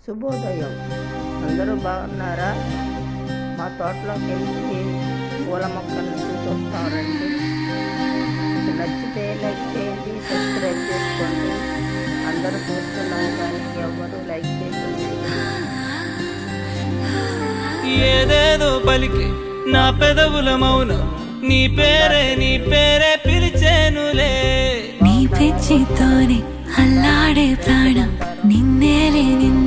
శుభోదయం. అందరూ బాగున్నారా? మా తోటలోకి వెళ్ళి పూల మొక్కలను చూసి వస్తారండి. నచ్చితే లైక్ చేయండి, సబ్స్క్రైబ్ చేసుకోండి. అందరూ చూస్తున్నాం కానీ ఎవరు లైక్ చేయలేదు. ఏదేదో పలికి నా పెదవుల మౌనం నీ పేరే పిలిచేనులే. నీ పిచ్చితోనే అల్లాడే ప్రాణం నిన్నేలే నిన్ను